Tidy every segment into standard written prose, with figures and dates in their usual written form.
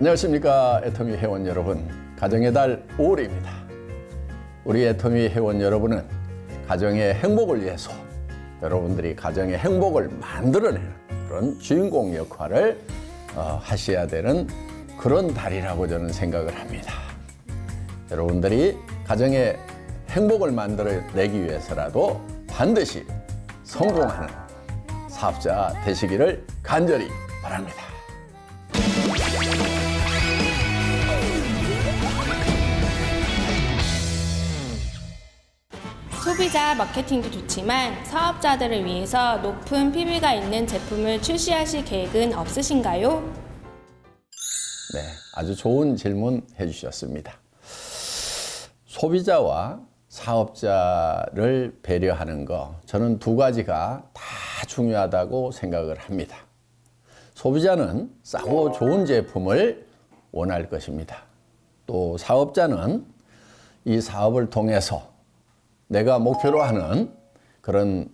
안녕하십니까, 애터미 회원 여러분. 가정의 달 5월입니다. 우리 애터미 회원 여러분은 가정의 행복을 위해서 여러분들이 가정의 행복을 만들어내는 그런 주인공 역할을 하셔야 되는 그런 달이라고 저는 생각을 합니다. 여러분들이 가정의 행복을 만들어내기 위해서라도 반드시 성공하는 사업자 되시기를 간절히 바랍니다. 소비자 마케팅도 좋지만 사업자들을 위해서 높은 PB가 있는 제품을 출시하실 계획은 없으신가요? 네, 아주 좋은 질문 해주셨습니다. 소비자와 사업자를 배려하는 거, 저는 두 가지가 다 중요하다고 생각을 합니다. 소비자는 싸고 좋은 제품을 원할 것입니다. 또 사업자는 이 사업을 통해서 내가 목표로 하는 그런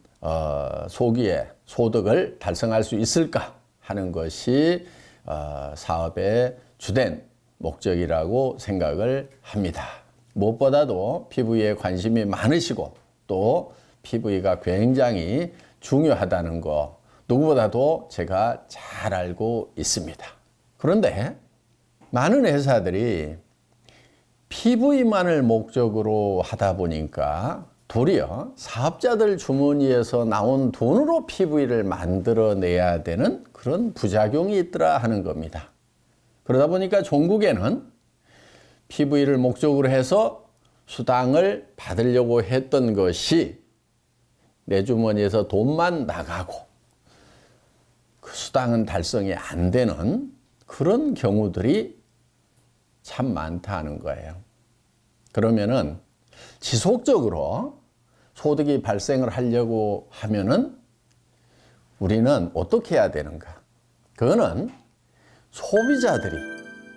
소기의 소득을 달성할 수 있을까 하는 것이 사업의 주된 목적이라고 생각을 합니다. 무엇보다도 피부에 관심이 많으시고 또 피부가 굉장히 중요하다는 거 누구보다도 제가 잘 알고 있습니다. 그런데 많은 회사들이 PV만을 목적으로 하다 보니까 도리어 사업자들 주머니에서 나온 돈으로 PV를 만들어내야 되는 그런 부작용이 있더라 하는 겁니다. 그러다 보니까 종국에는 PV를 목적으로 해서 수당을 받으려고 했던 것이 내 주머니에서 돈만 나가고 그 수당은 달성이 안 되는 그런 경우들이 참 많다는 거예요. 그러면은 지속적으로 소득이 발생을 하려고 하면은 우리는 어떻게 해야 되는가? 그거는 소비자들이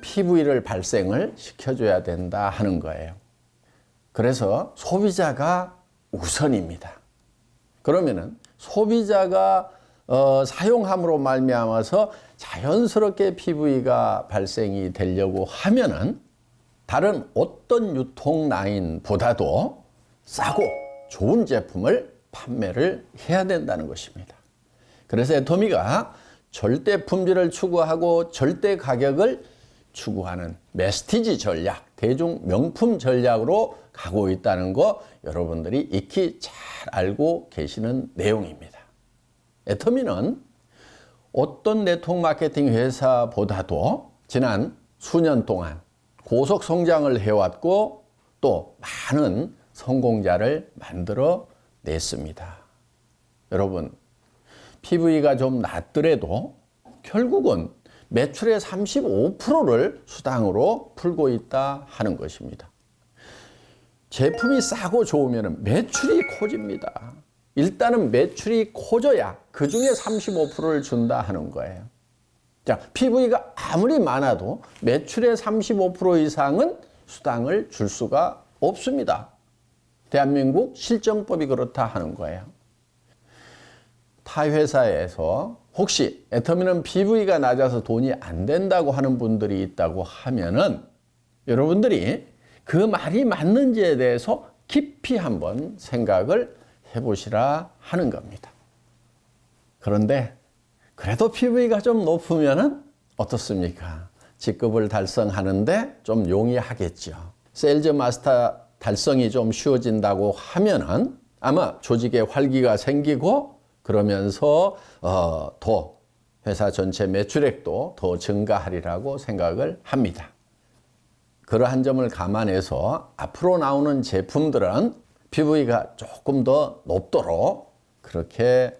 PV를 발생을 시켜줘야 된다 하는 거예요. 그래서 소비자가 우선입니다. 그러면은 소비자가 사용함으로 말미암아서 자연스럽게 PV가 발생이 되려고 하면은 다른 어떤 유통 라인보다도 싸고 좋은 제품을 판매를 해야 된다는 것입니다. 그래서 애터미가 절대 품질을 추구하고 절대 가격을 추구하는 메스티지 전략, 대중 명품 전략으로 가고 있다는 거 여러분들이 익히 잘 알고 계시는 내용입니다. 애터미는 어떤 네트워크 마케팅 회사보다도 지난 수년 동안 고속 성장을 해왔고 또 많은 성공자를 만들어 냈습니다. 여러분, PV가 좀 낮더라도 결국은 매출의 35%를 수당으로 풀고 있다 하는 것입니다. 제품이 싸고 좋으면 매출이 커집니다. 일단은 매출이 커져야 그 중에 35%를 준다 하는 거예요. 자, PV가 아무리 많아도 매출의 35% 이상은 수당을 줄 수가 없습니다. 대한민국 실정법이 그렇다 하는 거예요. 타 회사에서 혹시 애터미는 PV가 낮아서 돈이 안 된다고 하는 분들이 있다고 하면은 여러분들이 그 말이 맞는지에 대해서 깊이 한번 생각을 해보시라 하는 겁니다. 그런데 그래도 PV가 좀 높으면은 어떻습니까? 직급을 달성하는데 좀 용이하겠죠. 세일즈 마스터 달성이 좀 쉬워진다고 하면은 아마 조직에 활기가 생기고 그러면서 더 회사 전체 매출액도 더 증가하리라고 생각을 합니다. 그러한 점을 감안해서 앞으로 나오는 제품들은 PV가 조금 더 높도록 그렇게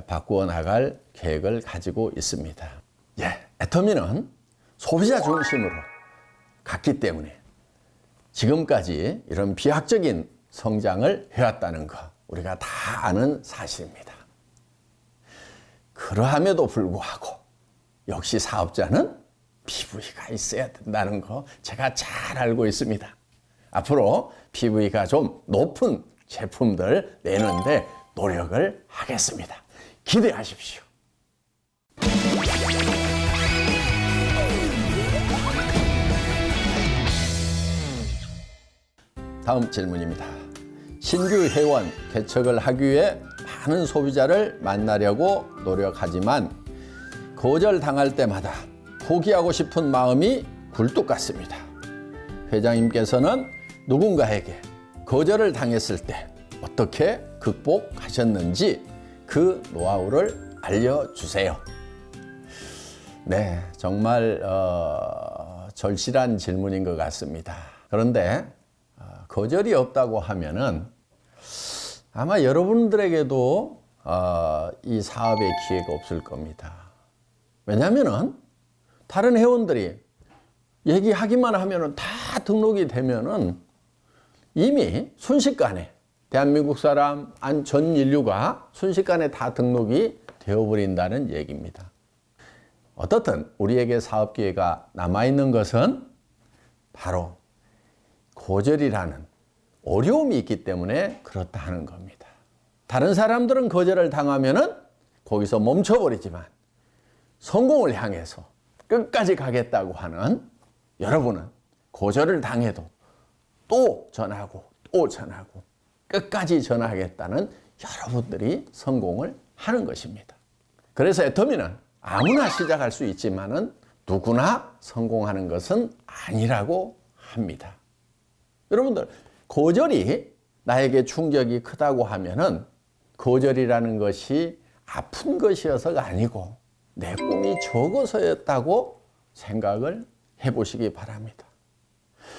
바꾸어 나갈 계획을 가지고 있습니다. 애터미는 소비자 중심으로 갔기 때문에 지금까지 이런 비약적인 성장을 해왔다는 거 우리가 다 아는 사실입니다. 그러함에도 불구하고 역시 사업자는 PV가 있어야 된다는 거 제가 잘 알고 있습니다. 앞으로 PV가 좀 높은 제품들 내는데 노력을 하겠습니다. 기대하십시오. 다음 질문입니다. 신규 회원 개척을 하기 위해 많은 소비자를 만나려고 노력하지만 거절당할 때마다 포기하고 싶은 마음이 굴뚝 같습니다. 회장님께서는 누군가에게 거절을 당했을 때 어떻게 극복하셨는지 그 노하우를 알려주세요. 네, 정말 절실한 질문인 것 같습니다. 그런데 거절이 없다고 하면은 아마 여러분들에게도 이 사업의 기회가 없을 겁니다. 왜냐하면은 다른 회원들이 얘기하기만 하면은 다 등록이 되면은 이미 순식간에 대한민국 사람, 전 인류가 순식간에 다 등록이 되어버린다는 얘기입니다. 어떻든 우리에게 사업 기회가 남아있는 것은 바로 거절이라는 어려움이 있기 때문에 그렇다 하는 겁니다. 다른 사람들은 거절을 당하면은 거기서 멈춰버리지만 성공을 향해서 끝까지 가겠다고 하는 여러분은 거절을 당해도 또 전하고 또 전하고 끝까지 전하겠다는 여러분들이 성공을 하는 것입니다. 그래서 애터미는 아무나 시작할 수 있지만은 누구나 성공하는 것은 아니라고 합니다. 여러분들, 거절이 나에게 충격이 크다고 하면은 거절이라는 것이 아픈 것이어서가 아니고 내 꿈이 적어서였다고 생각을 해보시기 바랍니다.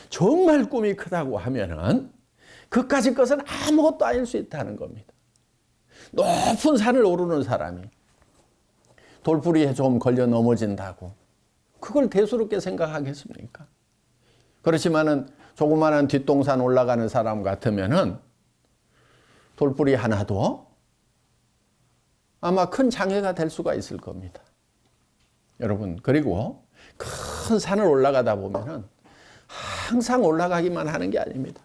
정말 꿈이 크다고 하면은 그까짓 것은 아무것도 아닐 수 있다는 겁니다. 높은 산을 오르는 사람이 돌부리에 좀 걸려 넘어진다고 그걸 대수롭게 생각하겠습니까? 그렇지만은 조그마한 뒷동산 올라가는 사람 같으면은 돌부리 하나도 아마 큰 장애가 될 수가 있을 겁니다. 여러분, 그리고 큰 산을 올라가다 보면은 항상 올라가기만 하는 게 아닙니다.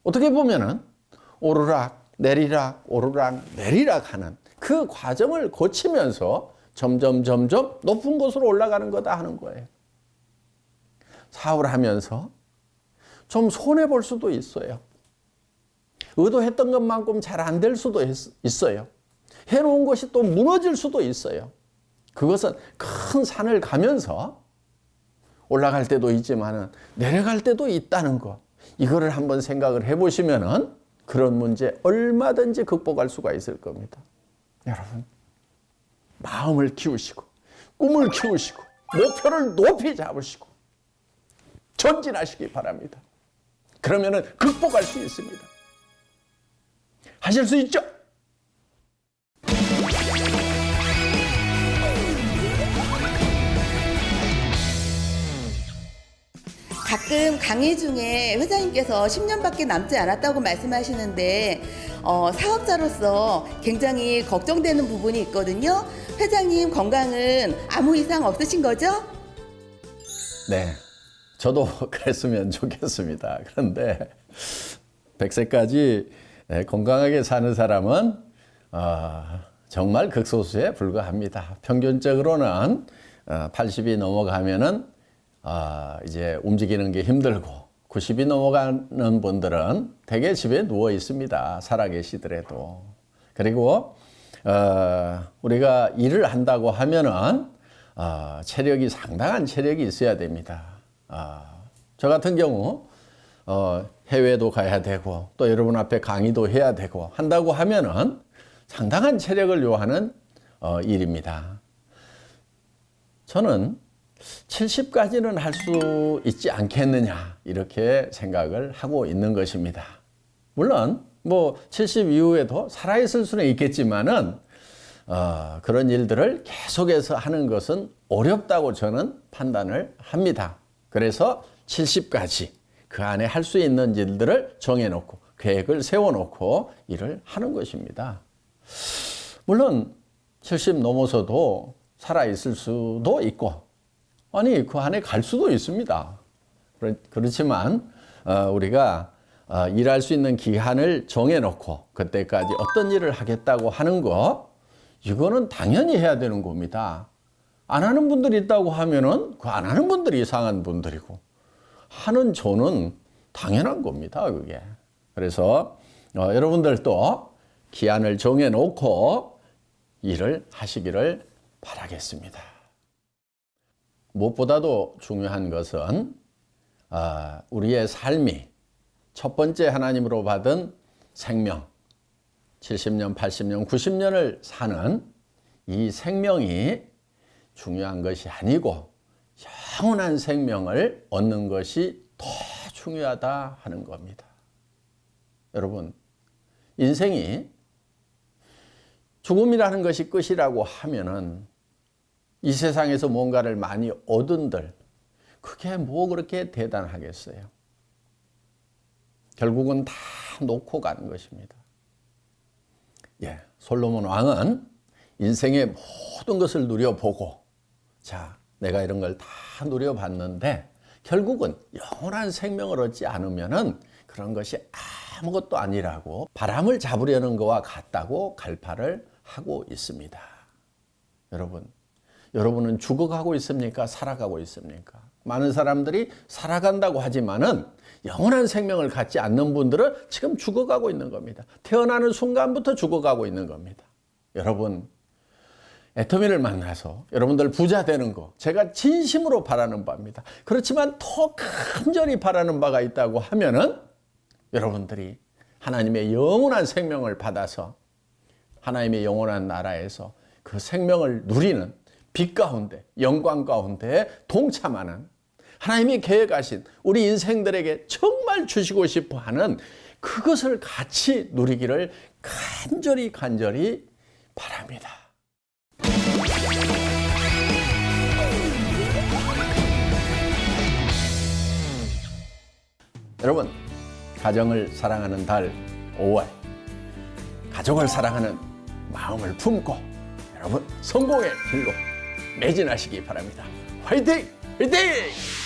어떻게 보면은 오르락 내리락 오르락 내리락 하는 그 과정을 거치면서 점점 높은 곳으로 올라가는 거다 하는 거예요. 사업을 하면서 좀 손해볼 수도 있어요. 의도했던 것만큼 잘 안 될 수도 있어요. 해놓은 것이 또 무너질 수도 있어요. 그것은 큰 산을 가면서 올라갈 때도 있지만 내려갈 때도 있다는 것. 이거를 한번 생각을 해보시면은 그런 문제 얼마든지 극복할 수가 있을 겁니다. 여러분, 마음을 키우시고 꿈을 키우시고 목표를 높이 잡으시고 전진하시기 바랍니다. 그러면은 극복할 수 있습니다. 하실 수 있죠? 가끔 강의 중에 회장님께서 10년밖에 남지 않았다고 말씀하시는데 사업자로서 굉장히 걱정되는 부분이 있거든요. 회장님 건강은 아무 이상 없으신 거죠? 네, 저도 그랬으면 좋겠습니다. 그런데 100세까지 건강하게 사는 사람은 정말 극소수에 불과합니다. 평균적으로는 80이 넘어가면은 이제 움직이는 게 힘들고 90이 넘어가는 분들은 대개 집에 누워 있습니다. 살아 계시더라도. 그리고 우리가 일을 한다고 하면은 체력이 상당한 체력이 있어야 됩니다. 저 같은 경우 해외도 가야 되고 또 여러분 앞에 강의도 해야 되고 한다고 하면은 상당한 체력을 요하는 일입니다. 저는 70까지는 할 수 있지 않겠느냐 이렇게 생각을 하고 있는 것입니다. 물론 뭐 70 이후에도 살아있을 수는 있겠지만은 그런 일들을 계속해서 하는 것은 어렵다고 저는 판단을 합니다. 그래서 70까지 그 안에 할 수 있는 일들을 정해놓고 계획을 세워놓고 일을 하는 것입니다. 물론 70 넘어서도 살아있을 수도 있고 아니 그 안에 갈 수도 있습니다. 그렇지만 우리가 일할 수 있는 기한을 정해놓고 그때까지 어떤 일을 하겠다고 하는 거 이거는 당연히 해야 되는 겁니다. 안 하는 분들이 있다고 하면은 그 안 하는 분들이 이상한 분들이고 하는 저는 당연한 겁니다, 그게. 그래서 여러분들도 기한을 정해놓고 일을 하시기를 바라겠습니다. 무엇보다도 중요한 것은 우리의 삶이 첫 번째 하나님으로 받은 생명, 70년, 80년, 90년을 사는 이 생명이 중요한 것이 아니고 영원한 생명을 얻는 것이 더 중요하다 하는 겁니다. 여러분, 인생이 죽음이라는 것이 끝이라고 하면은 이 세상에서 뭔가를 많이 얻은들 그게 뭐 그렇게 대단하겠어요. 결국은 다 놓고 가는 것입니다. 솔로몬 왕은 인생의 모든 것을 누려보고 자, 내가 이런 걸 다 누려봤는데 결국은 영원한 생명을 얻지 않으면은 그런 것이 아무것도 아니라고 바람을 잡으려는 것과 같다고 갈파를 하고 있습니다. 여러분은 죽어가고 있습니까? 살아가고 있습니까? 많은 사람들이 살아간다고 하지만은 영원한 생명을 갖지 않는 분들은 지금 죽어가고 있는 겁니다. 태어나는 순간부터 죽어가고 있는 겁니다. 여러분, 애터미를 만나서 여러분들 부자 되는 거 제가 진심으로 바라는 바입니다. 그렇지만 더 간절히 바라는 바가 있다고 하면은 여러분들이 하나님의 영원한 생명을 받아서 하나님의 영원한 나라에서 그 생명을 누리는 빛 가운데, 영광 가운데 동참하는 하나님이 계획하신 우리 인생들에게 정말 주시고 싶어 하는 그것을 같이 누리기를 간절히 바랍니다. 여러분, 가정을 사랑하는 달 5월, 가족을 사랑하는 마음을 품고 여러분 성공의 길로 매진하시기 바랍니다. 화이팅! 화이팅!